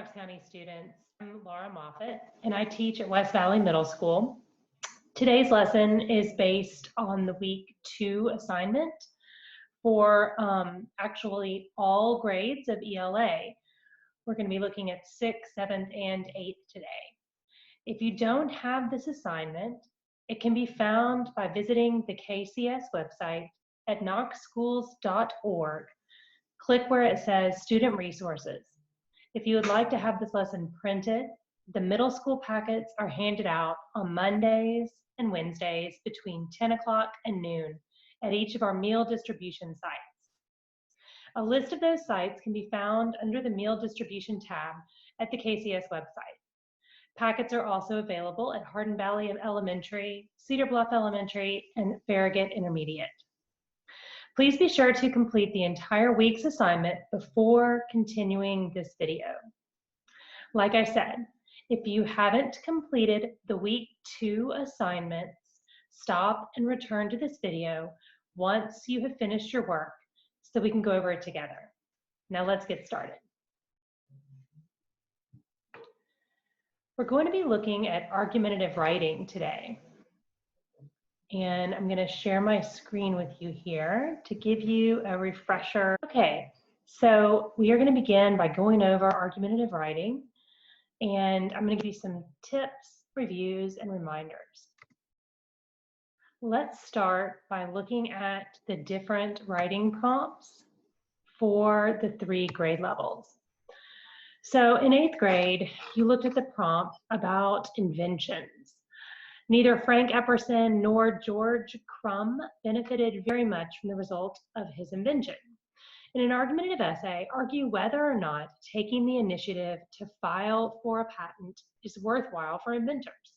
Knox County students. I'm Laura Moffitt, and I teach at West Valley Middle School. Today's lesson is based on the week 2 assignment for actually all grades of ELA. We're going to be looking at 6th, 7th, and 8th today. If you don't have this assignment, it can be found by visiting the KCS website at knoxschools.org. Click where it says Student Resources. If you would like to have this lesson printed, the middle school packets are handed out on Mondays and Wednesdays between 10 o'clock and noon at each of our meal distribution sites. A list of those sites can be found under the Meal Distribution tab at the KCS website. Packets are also available at Hardin Valley Elementary, Cedar Bluff Elementary, and Farragut Intermediate. Please be sure to complete the entire week's assignment before continuing this video. Like I said, if you haven't completed the week 2 assignments, stop and return to this video once you have finished your work so we can go over it together. Now let's get started. We're going to be looking at argumentative writing today. And I'm going to share my screen with you here to give you a refresher. Okay, so we are going to begin by going over argumentative writing, and I'm going to give you some tips, reviews, and reminders. Let's start by looking at the different writing prompts for the 3 grade levels. So in 8th grade, you looked at the prompt about inventions. Neither Frank Epperson nor George Crumb benefited very much from the result of his invention. In an argumentative essay, argue whether or not taking the initiative to file for a patent is worthwhile for inventors.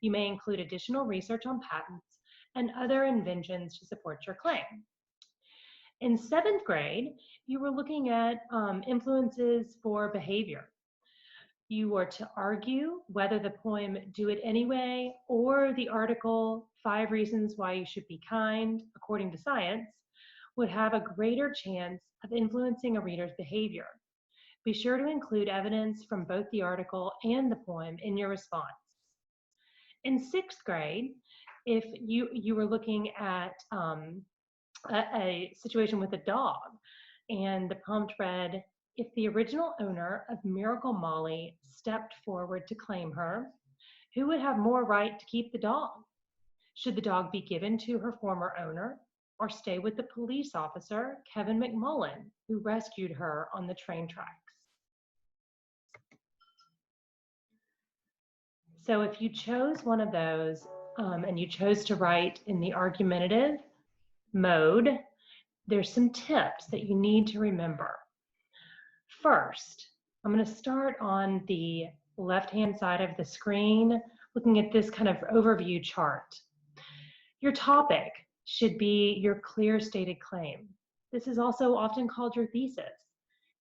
You may include additional research on patents and other inventions to support your claim. In 7th grade, you were looking at influences for behavior. You were to argue whether the poem Do It Anyway or the article 5 Reasons Why You Should Be Kind, According to Science, would have a greater chance of influencing a reader's behavior. Be sure to include evidence from both the article and the poem in your response. In 6th grade, if you were looking at a situation with a dog, and the prompt read, if the original owner of Miracle Molly stepped forward to claim her, who would have more right to keep the dog? Should the dog be given to her former owner or stay with the police officer, Kevin McMullen, who rescued her on the train tracks? So if you chose one of those and you chose to write in the argumentative mode, there's some tips that you need to remember. First, I'm going to start on the left-hand side of the screen, looking at this kind of overview chart. Your topic should be your clear stated claim. This is also often called your thesis.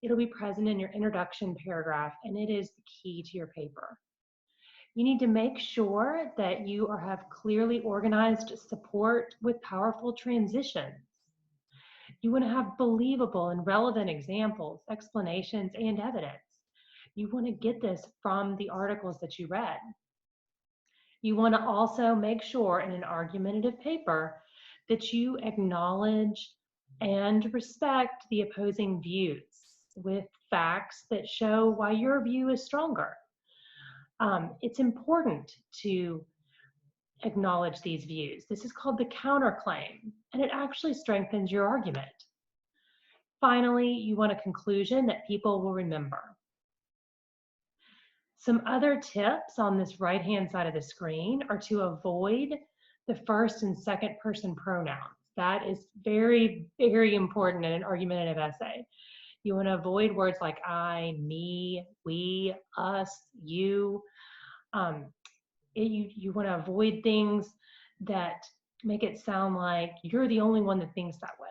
It'll be present in your introduction paragraph, and it is the key to your paper. You need to make sure that you have clearly organized support with powerful transitions. You want to have believable and relevant examples, explanations, and evidence. You want to get this from the articles that you read. You want to also make sure in an argumentative paper that you acknowledge and respect the opposing views with facts that show why your view is stronger. It's important to acknowledge these views. This is called the counterclaim, and it actually strengthens your argument. Finally, you want a conclusion that people will remember. Some other tips on this right-hand side of the screen are to avoid the first and second person pronouns. That is very, very important in an argumentative essay. You want to avoid words like I, me, we, us, you. You want to avoid things that make it sound like you're the only one that thinks that way.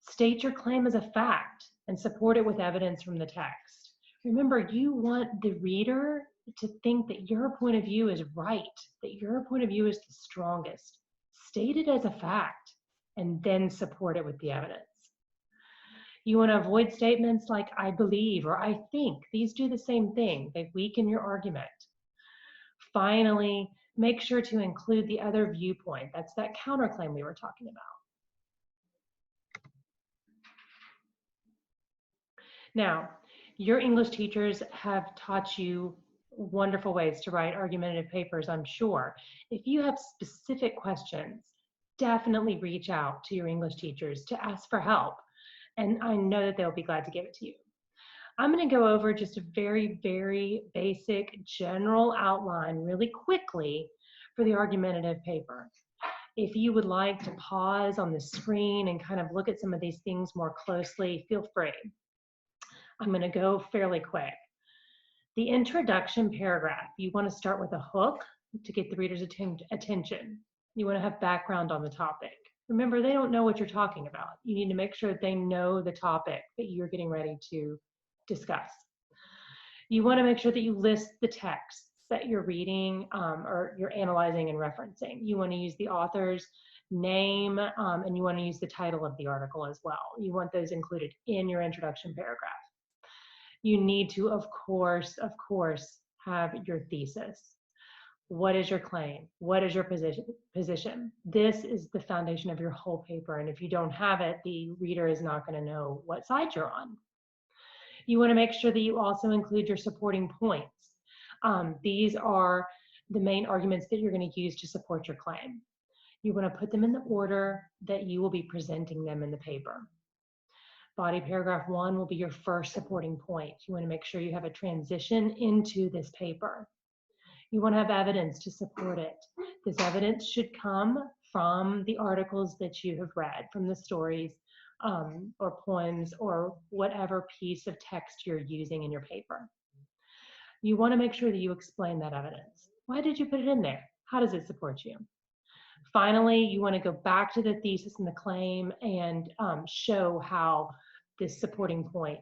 State your claim as a fact and support it with evidence from the text. Remember, you want the reader to think that your point of view is right, that your point of view is the strongest. State it as a fact and then support it with the evidence. You want to avoid statements like I believe or I think. These do the same thing. They weaken your argument. Finally, make sure to include the other viewpoint. That's that counterclaim we were talking about. Now, your English teachers have taught you wonderful ways to write argumentative papers, I'm sure. If you have specific questions, definitely reach out to your English teachers to ask for help. And I know that they'll be glad to give it to you. I'm going to go over just a very, very basic general outline really quickly for the argumentative paper. If you would like to pause on the screen and kind of look at some of these things more closely, feel free. I'm going to go fairly quick. The introduction paragraph, you want to start with a hook to get the reader's attention. You want to have background on the topic. Remember, they don't know what you're talking about. You need to make sure that they know the topic that you're getting ready to discuss. You want to make sure that you list the texts that you're reading or you're analyzing and referencing. You want to use the author's name and you want to use the title of the article as well. You want those included in your introduction paragraph. You need to, of course, have your thesis. What is your claim? What is your position? This is the foundation of your whole paper, and if you don't have it, the reader is not going to know what side you're on. You want to make sure that you also include your supporting points. These are the main arguments that you're going to use to support your claim. You want to put them in the order that you will be presenting them in the paper. Body paragraph 1 will be your first supporting point. You want to make sure you have a transition into this paper. You want to have evidence to support it. This evidence should come from the articles that you have read, from the stories or poems or whatever piece of text you're using in your paper. You want to make sure that you explain that evidence. Why did you put it in there? How does it support you? Finally, you want to go back to the thesis and the claim and show how this supporting point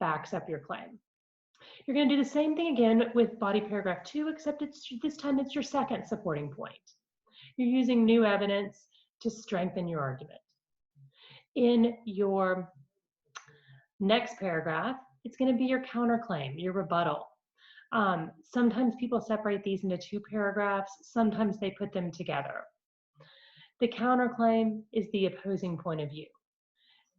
backs up your claim. You're going to do the same thing again with body paragraph 2, except this time it's your second supporting point. You're using new evidence to strengthen your argument. In your next paragraph, it's going to be your counterclaim, your rebuttal. Sometimes people separate these into 2 paragraphs. Sometimes they put them together. The counterclaim is the opposing point of view.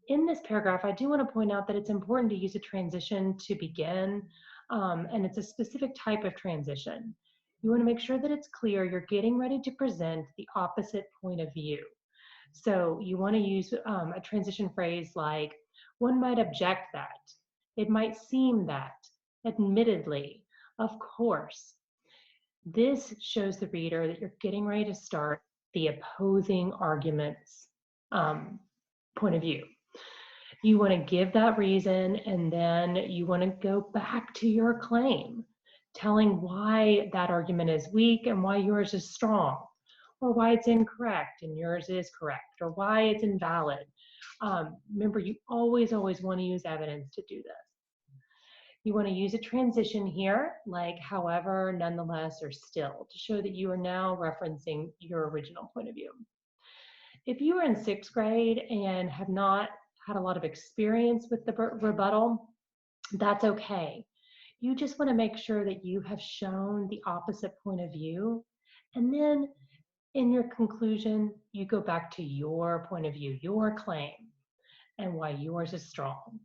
In this paragraph, I do want to point out that it's important to use a transition to begin, and it's a specific type of transition. You want to make sure that it's clear you're getting ready to present the opposite point of view. So you want to use a transition phrase like, one might object that, it might seem that, admittedly, of course. This shows the reader that you're getting ready to start the opposing argument's point of view. You want to give that reason, and then you want to go back to your claim, telling why that argument is weak and why yours is strong, or why it's incorrect and yours is correct, or why it's invalid. Remember, you always want to use evidence to do this. You want to use a transition here, like however, nonetheless, or still, to show that you are now referencing your original point of view. If you are in 6th grade and have not had a lot of experience with the rebuttal, that's okay. You just want to make sure that you have shown the opposite point of view, and then in your conclusion, you go back to your point of view, your claim, and why yours is strong.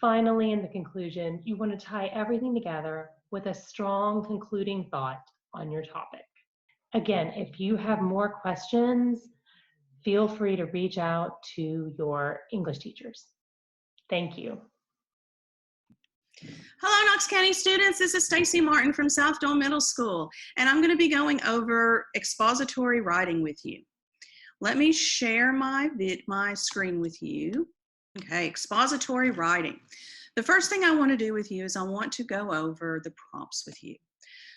Finally, in the conclusion, you want to tie everything together with a strong concluding thought on your topic. Again, if you have more questions, feel free to reach out to your English teachers. Thank you. Hello, Knox County students. This is Stacy Martin from South Dome Middle School, and I'm going to be going over expository writing with you. Let me share my screen with you. Okay, expository writing. The first thing I want to do with you is I want to go over the prompts with you.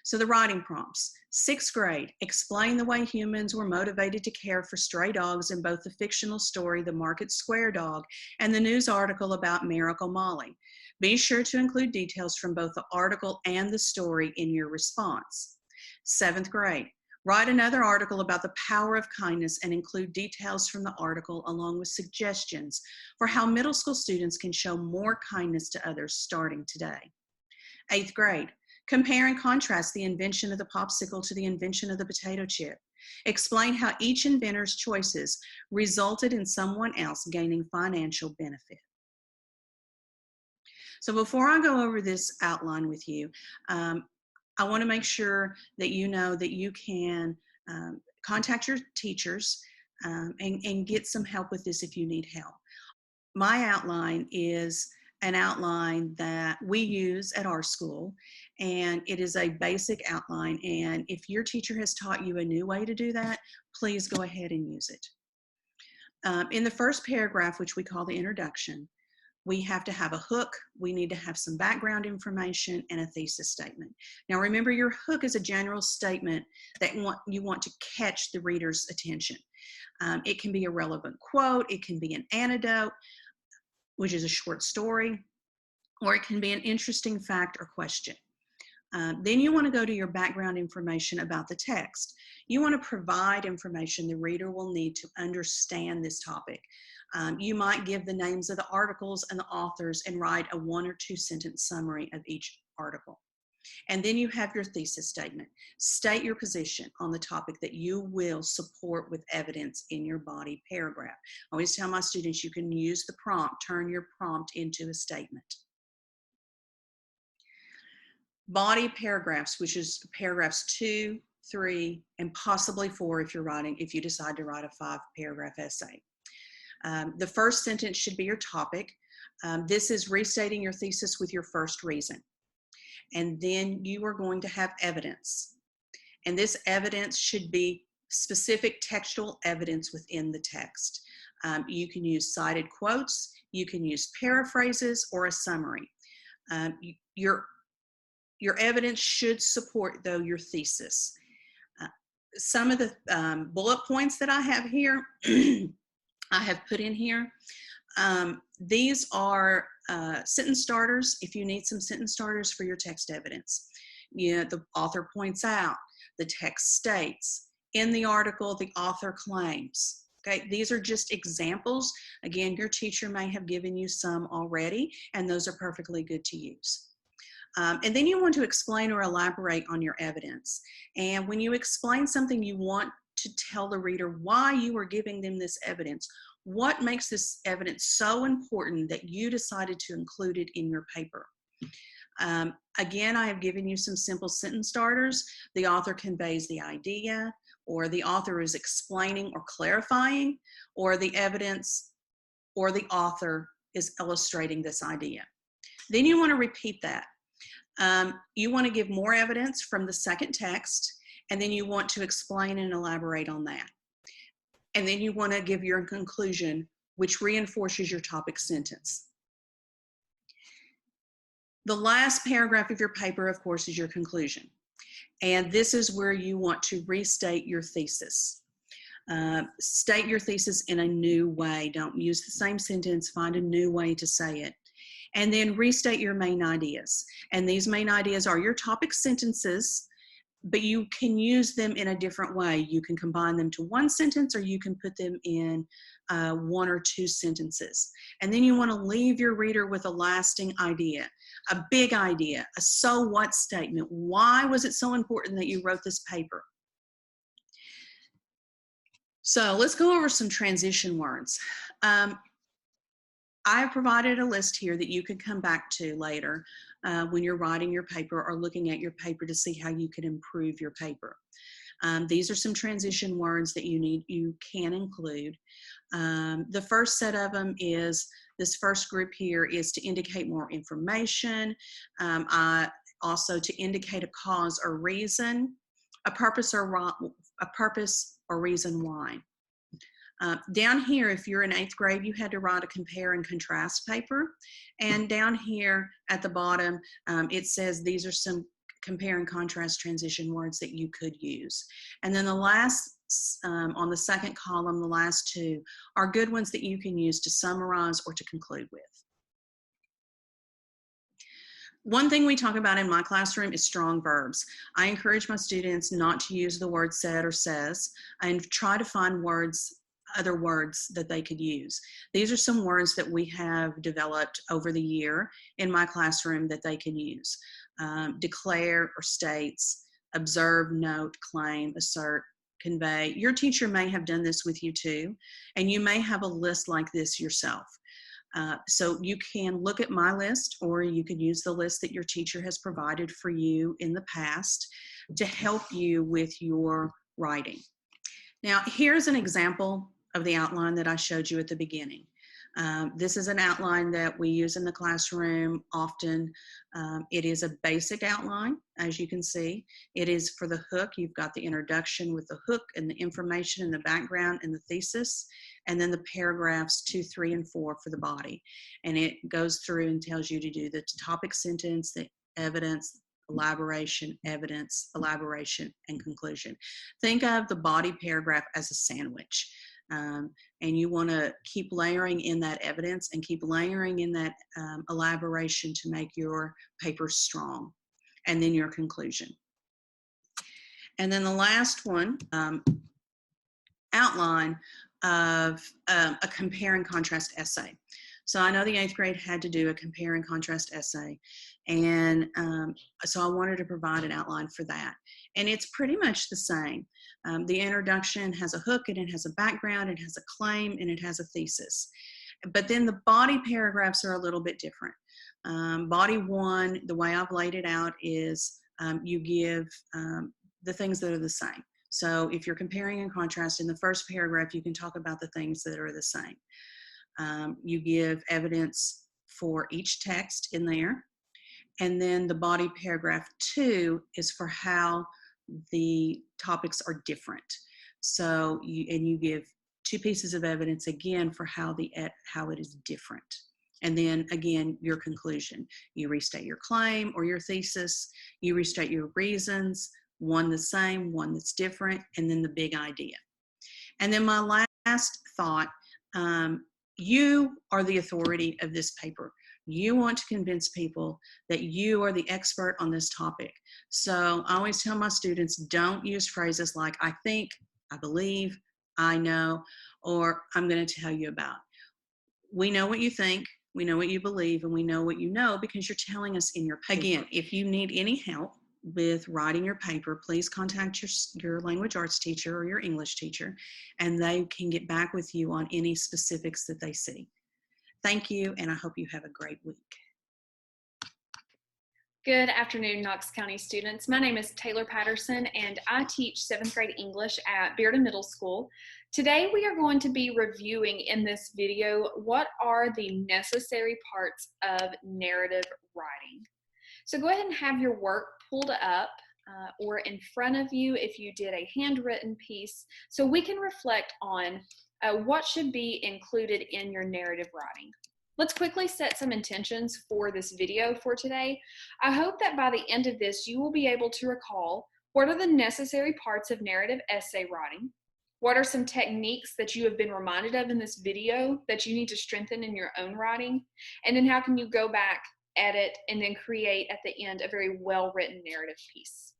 So the writing prompts. 6th grade, explain the way humans were motivated to care for stray dogs in both the fictional story, The Market Square Dog, and the news article about Miracle Molly. Be sure to include details from both the article and the story in your response. 7th grade, Write another article about the power of kindness and include details from the article along with suggestions for how middle school students can show more kindness to others starting today. 8th grade, compare and contrast the invention of the popsicle to the invention of the potato chip. Explain how each inventor's choices resulted in someone else gaining financial benefit. So before I go over this outline with you, I want to make sure that you know that you can contact your teachers and get some help with this if you need help. My outline is an outline that we use at our school, and it is a basic outline, and if your teacher has taught you a new way to do that, please go ahead and use it. In the first paragraph, which we call the introduction, we have to have a hook, we need to have some background information, and a thesis statement. Now remember, your hook is a general statement that you want to catch the reader's attention. It can be a relevant quote, it can be an anecdote, which is a short story, or it can be an interesting fact or question. Then you want to go to your background information about the text. You want to provide information the reader will need to understand this topic. You might give the names of the articles and the authors and write a 1 or 2 sentence summary of each article. And then you have your thesis statement. State your position on the topic that you will support with evidence in your body paragraph. I always tell my students you can use the prompt, turn your prompt into a statement. Body paragraphs, which is paragraphs 2, 3, and possibly 4 if you decide to write a 5-paragraph essay. The first sentence should be your topic. This is restating your thesis with your first reason. And then you are going to have evidence. And this evidence should be specific textual evidence within the text. You can use cited quotes, you can use paraphrases, or a summary. Your evidence should support, though, your thesis. Some of the bullet points that I have here, I have put in here. These are sentence starters if you need some sentence starters for your text evidence. The author points out, the text states, in the article, the author claims. Okay, these are just examples. Again, your teacher may have given you some already, and those are perfectly good to use. And then you want to explain or elaborate on your evidence. And when you explain something, you want to tell the reader why you are giving them this evidence. What makes this evidence so important that you decided to include it in your paper? Again, I have given you some simple sentence starters. The author conveys the idea, or the author is explaining or clarifying, or the evidence or the author is illustrating this idea. Then you want to repeat that. You want to give more evidence from the second text, and then you want to explain and elaborate on that. And then you want to give your conclusion, which reinforces your topic sentence. The last paragraph of your paper, of course, is your conclusion. And this is where you want to restate your thesis. State your thesis in a new way. Don't use the same sentence. Find a new way to say it. And then restate your main ideas. And these main ideas are your topic sentences, but you can use them in a different way. You can combine them to one sentence, or you can put them in 1 or 2 sentences. And then you want to leave your reader with a lasting idea, a big idea, a so what statement. Why was it so important that you wrote this paper? So let's go over some transition words. I have provided a list here that you can come back to later when you're writing your paper or looking at your paper to see how you can improve your paper. These are some transition words that you can include. The first set of them is, this first group here is to indicate more information, also to indicate a cause or reason, a purpose or reason why. Down here, if you're in 8th grade, you had to write a compare and contrast paper. And down here at the bottom, it says these are some compare and contrast transition words that you could use. And then the last, on the second column, the last 2 are good ones that you can use to summarize or to conclude with. One thing we talk about in my classroom is strong verbs. I encourage my students not to use the word said or says and try to find other words that they could use. These are some words that we have developed over the year in my classroom that they can use. Declare or states, observe, note, claim, assert, convey. Your teacher may have done this with you too, and you may have a list like this yourself. So you can look at my list, or you can use the list that your teacher has provided for you in the past to help you with your writing. Now, here's an example of the outline that I showed you at the beginning. This is an outline that we use in the classroom often. It is a basic outline, as you can see. It is for the hook. You've got the introduction with the hook and the information and the background and the thesis, and then the paragraphs 2, 3, and 4 for the body. And it goes through and tells you to do the topic sentence, the evidence, elaboration, evidence, elaboration, and conclusion. Think of the body paragraph as a sandwich. And you want to keep layering in that evidence and keep layering in that elaboration to make your paper strong, and then your conclusion. And then the last one, outline of a compare and contrast essay. So I know the 8th grade had to do a compare and contrast essay, and so I wanted to provide an outline for that. And it's pretty much the same. The introduction has a hook, and it has a background, it has a claim, and it has a thesis. But then the body paragraphs are a little bit different. Body 1, the way I've laid it out is you give the things that are the same. So if you're comparing and contrasting, in the first paragraph, you can talk about the things that are the same. You give evidence for each text in there. And then the body paragraph 2 is for how the topics are different. So you give 2 pieces of evidence again for how it is different. And then again, your conclusion. You restate your claim or your thesis, you restate your reasons, one the same, one that's different, and then the big idea. And then my last thought, you are the authority of this paper. You want to convince people that you are the expert on this topic. So I always tell my students, don't use phrases like I think, I believe, I know, or I'm going to tell you about. We know what you think, we know what you believe, and we know what you know because you're telling us in your paper. Again, if you need any help with writing your paper, please contact your language arts teacher or your English teacher, and they can get back with you on any specifics that they see. Thank you, and I hope you have a great week. Good afternoon, Knox County students. My name is Taylor Patterson, and I teach 7th grade English at Bearden Middle School. Today, we are going to be reviewing in this video what are the necessary parts of narrative writing. So go ahead and have your work pulled up or in front of you if you did a handwritten piece, so we can reflect on what should be included in your narrative writing. Let's quickly set some intentions for this video for today. I hope that by the end of this, you will be able to recall what are the necessary parts of narrative essay writing, what are some techniques that you have been reminded of in this video that you need to strengthen in your own writing, and then how can you go back, edit, and then create at the end a very well-written narrative piece.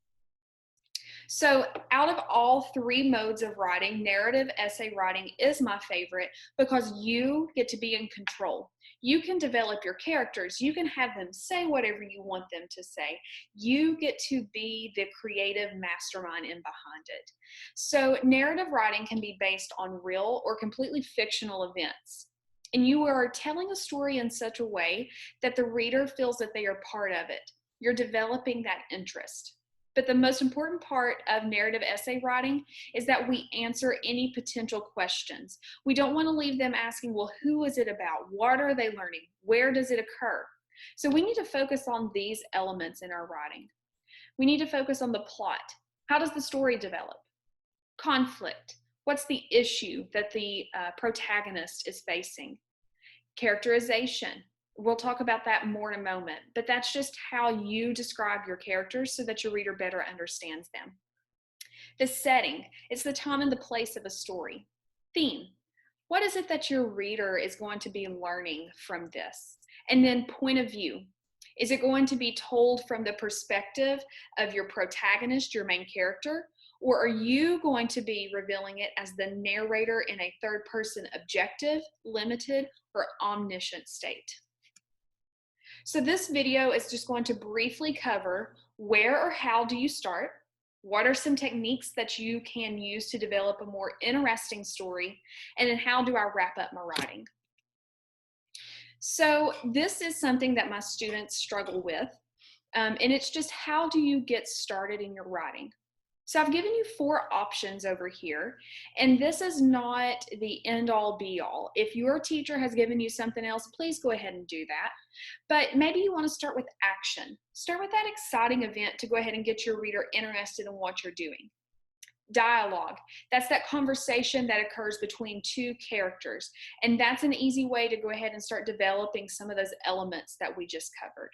So out of all 3 modes of writing, narrative essay writing is my favorite because you get to be in control. You can develop your characters. You can have them say whatever you want them to say. You get to be the creative mastermind in behind it. So narrative writing can be based on real or completely fictional events. And you are telling a story in such a way that the reader feels that they are part of it. You're developing that interest. But the most important part of narrative essay writing is that we answer any potential questions. We don't want to leave them asking, well, who is it about? What are they learning? Where does it occur? So we need to focus on these elements in our writing. We need to focus on the plot. How does the story develop? Conflict. What's the issue that the protagonist is facing? Characterization. We'll talk about that more in a moment, but that's just how you describe your characters so that your reader better understands them. The setting, it's the time and the place of a story. Theme, what is it that your reader is going to be learning from this? And then point of view, Is it going to be told from the perspective of your protagonist, your main character? Or are you going to be revealing it as the narrator in a third-person objective, limited, or omniscient state? So this video is just going to briefly cover where or how do you start, what are some techniques that you can use to develop a more interesting story, and then how do I wrap up my writing. So this is something that my students struggle with, and it's just how do you get started in your writing? So I've given you 4 options over here, and this is not the end-all be-all. If your teacher has given you something else, please go ahead and do that. But maybe you want to start with action. Start with that exciting event to go ahead and get your reader interested in what you're doing. Dialogue, that's that conversation that occurs between 2 characters, and that's an easy way to go ahead and start developing some of those elements that we just covered.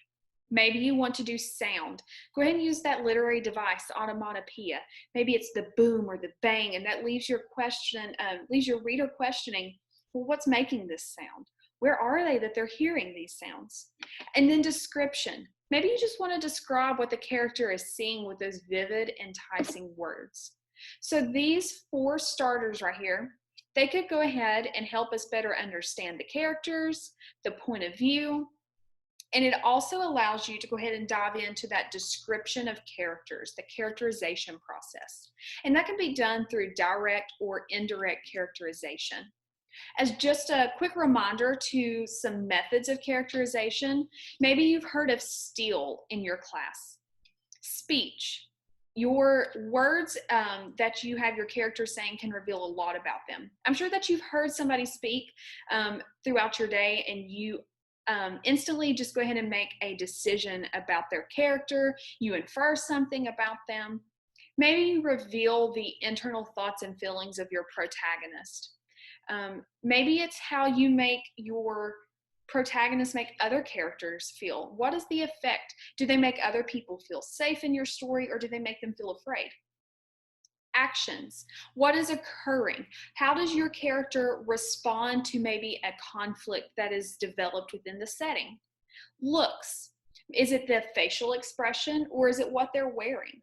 Maybe you want to do sound. Go ahead and use that literary device, onomatopoeia. Maybe it's the boom or the bang, and that leaves your reader questioning, well, what's making this sound? Where are they that they're hearing these sounds? And then description. Maybe you just want to describe what the character is seeing with those vivid, enticing words. So these 4 starters right here, they could go ahead and help us better understand the characters, the point of view, and it also allows you to go ahead and dive into that description of characters, the characterization process. And that can be done through direct or indirect characterization. As just a quick reminder to some methods of characterization, maybe you've heard of STEAL in your class. Speech. Your words that you have your character saying can reveal a lot about them. I'm sure that you've heard somebody speak throughout your day, and you instantly just go ahead and make a decision about their character. You infer something about them. Maybe you reveal the internal thoughts and feelings of your protagonist. Maybe it's how you make your protagonist make other characters feel. What is the effect? Do they make other people feel safe in your story, or do they make them feel afraid? Actions. What is occurring? How does your character respond to maybe a conflict that is developed within the setting? Looks. Is it the facial expression, or is it what they're wearing?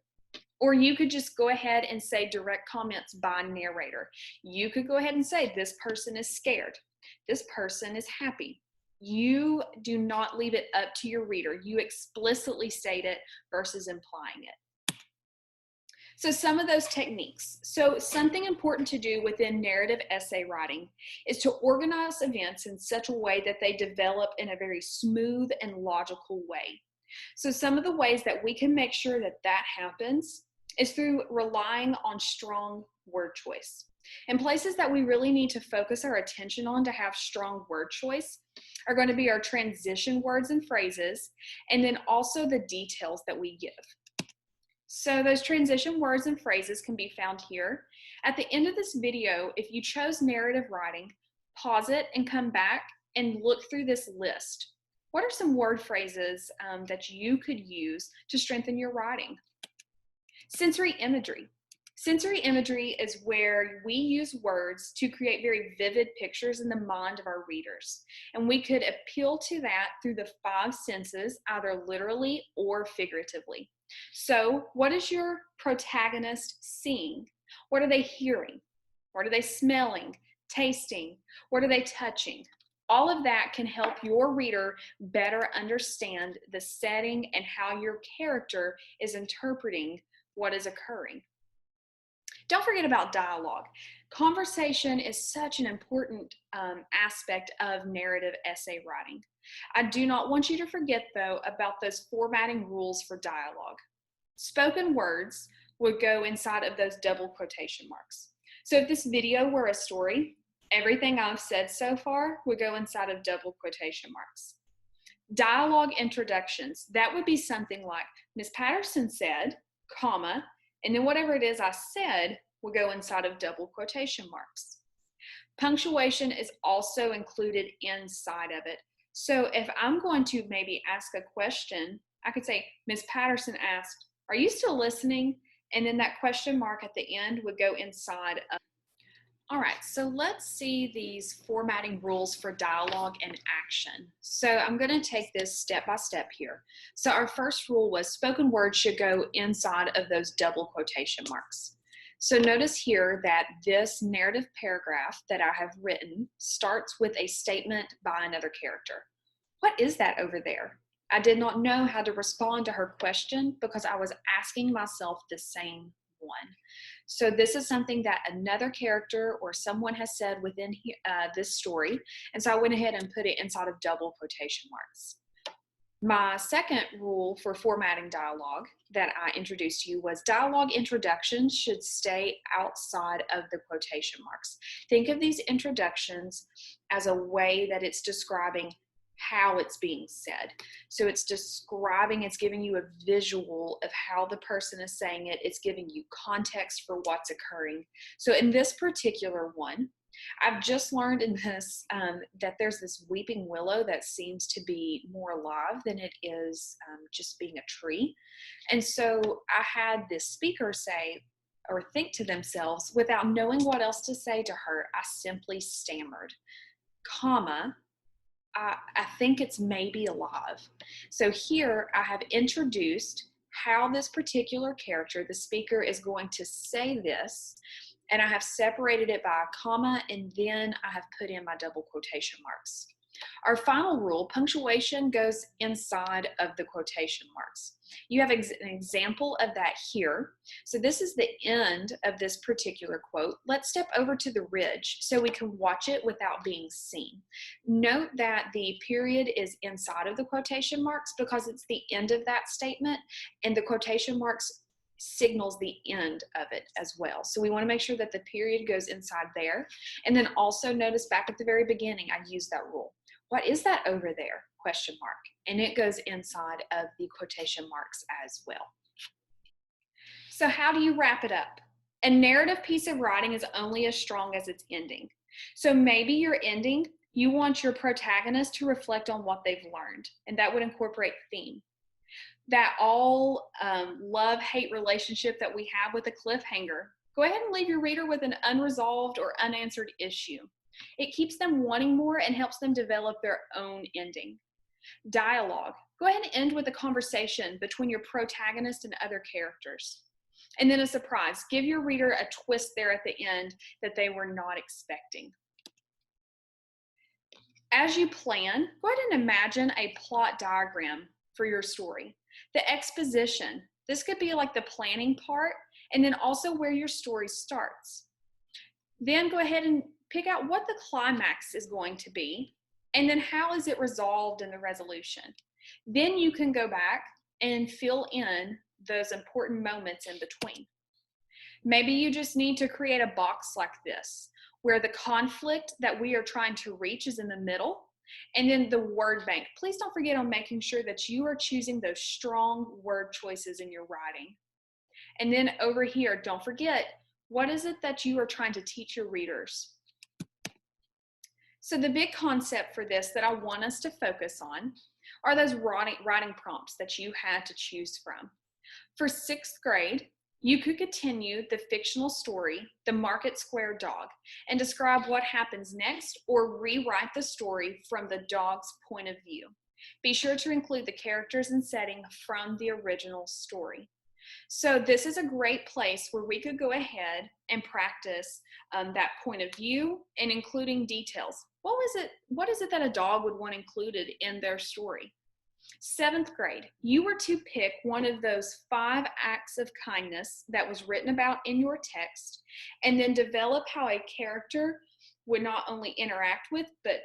Or you could just go ahead and say direct comments by narrator. You could go ahead and say, this person is scared. This person is happy. You do not leave it up to your reader. You explicitly state it versus implying it. So some of those techniques. So something important to do within narrative essay writing is to organize events in such a way that they develop in a very smooth and logical way. So some of the ways that we can make sure that that happens is through relying on strong word choice. And places that we really need to focus our attention on to have strong word choice are going to be our transition words and phrases, and then also the details that we give. So those transition words and phrases can be found here. At the end of this video, if you chose narrative writing, pause it and come back and look through this list. What are some word phrases that you could use to strengthen your writing? Sensory imagery. Sensory imagery is where we use words to create very vivid pictures in the mind of our readers. And we could appeal to that through the 5 senses, either literally or figuratively. So what is your protagonist seeing? What are they hearing? What are they smelling, tasting? What are they touching? All of that can help your reader better understand the setting and how your character is interpreting what is occurring. Don't forget about dialogue. Conversation is such an important aspect of narrative essay writing. I do not want you to forget, though, about those formatting rules for dialogue. Spoken words would go inside of those double quotation marks. So if this video were a story, everything I've said so far would go inside of double quotation marks. Dialogue introductions, that would be something like, Ms. Patterson said, comma, and then whatever it is I said will go inside of double quotation marks. Punctuation is also included inside of it. So if I'm going to maybe ask a question, I could say, Ms. Patterson asked, are you still listening? And then that question mark at the end would go inside of. All right, so let's see these formatting rules for dialogue and action. So I'm going to take this step by step here. So our first rule was spoken words should go inside of those double quotation marks. So notice here that this narrative paragraph that I have written starts with a statement by another character. What is that over there? I did not know how to respond to her question because I was asking myself the same one. So this is something that another character or someone has said within this story. And so I went ahead and put it inside of double quotation marks. My second rule for formatting dialogue that I introduced to you was dialogue introductions should stay outside of the quotation marks. Think of these introductions as a way that it's describing how it's being said. So it's describing, it's giving you a visual of how the person is saying it. It's giving you context for what's occurring. So in this particular one, I've just learned in this that there's this weeping willow that seems to be more alive than it is just being a tree. And so I had this speaker say or think to themselves, without knowing what else to say to her, I simply stammered, comma, I think it's maybe alive. So here I have introduced how this particular character, the speaker, is going to say this, and I have separated it by a comma, and then I have put in my double quotation marks. Our final rule, punctuation goes inside of the quotation marks. You have an example of that here. So this is the end of this particular quote. Let's step over to the ridge so we can watch it without being seen. Note that the period is inside of the quotation marks because it's the end of that statement, and the quotation marks signals the end of it as well. So we want to make sure that the period goes inside there. And then also notice back at the very beginning, I used that rule. What is that over there? Question mark. And it goes inside of the quotation marks as well. So how do you wrap it up? A narrative piece of writing is only as strong as its ending. So maybe your ending, you want your protagonist to reflect on what they've learned, and that would incorporate theme. That all love-hate relationship that we have with a cliffhanger, go ahead and leave your reader with an unresolved or unanswered issue. It keeps them wanting more and helps them develop their own ending. Dialogue, go ahead and end with a conversation between your protagonist and other characters. And then a surprise, give your reader a twist there at the end that they were not expecting. As you plan, go ahead and imagine a plot diagram for your story. The exposition, this could be like the planning part, and then also where your story starts. Then go ahead and pick out what the climax is going to be, and then how is it resolved in the resolution. Then you can go back and fill in those important moments in between. Maybe you just need to create a box like this, where the conflict that we are trying to reach is in the middle, and then the word bank. Please don't forget on making sure that you are choosing those strong word choices in your writing. And then over here, don't forget, what is it that you are trying to teach your readers? So the big concept for this that I want us to focus on are those writing prompts that you had to choose from. For 6th grade, you could continue the fictional story, The Market Square Dog, and describe what happens next or rewrite the story from the dog's point of view. Be sure to include the characters and setting from the original story. So this is a great place where we could go ahead and practice that point of view and including details. What is it that a dog would want included in their story? 7th grade, you were to pick one of those 5 acts of kindness that was written about in your text, and then develop how a character would not only interact with, but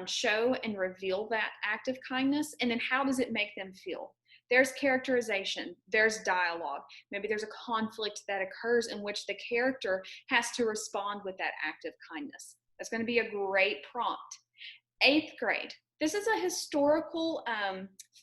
show and reveal that act of kindness, and then how does it make them feel? There's characterization, there's dialogue, maybe there's a conflict that occurs in which the character has to respond with that act of kindness. That's going to be a great prompt. 8th grade, this is a historical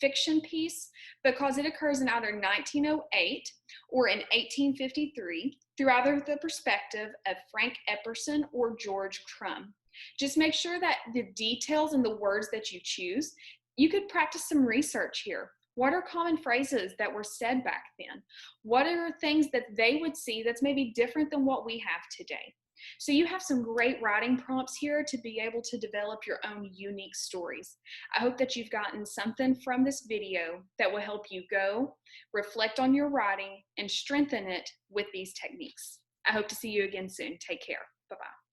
fiction piece because it occurs in either 1908 or in 1853 through either the perspective of Frank Epperson or George Crumb. Just make sure that the details and the words that you choose, you could practice some research here. What are common phrases that were said back then? What are things that they would see that's maybe different than what we have today? So you have some great writing prompts here to be able to develop your own unique stories. I hope that you've gotten something from this video that will help you go, reflect on your writing, and strengthen it with these techniques. I hope to see you again soon. Take care. Bye-bye.